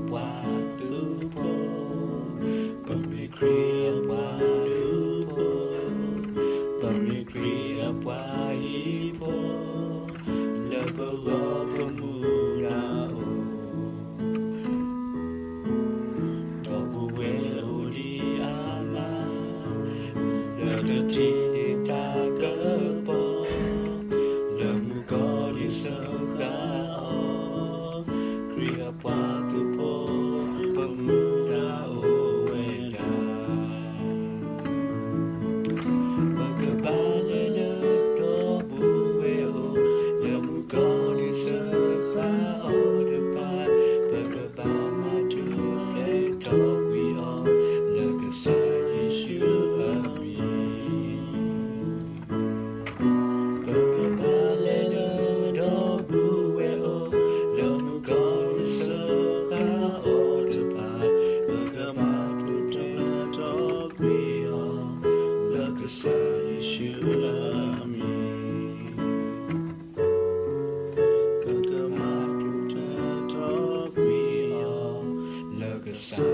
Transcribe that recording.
qua tu po pa mi kriya qua nu po pa mi kriya qua hi po la pa lo pa mu na o to bu we o di ama la de ti ni ta ka po la mu ko di sa ka o kriya qua tu po pa mu na o we da pa ka ba le le to bu we o la mu ko di sa ka o de pa pa ka ba ma tu le to we o la ka sa yi shu a mi pa ka ba le le to bu we o la mu ko di sa ka o de pa pa ka ma tu le to we o la ka sa yi shu a mi pa ka ma tu le to we o la ka sa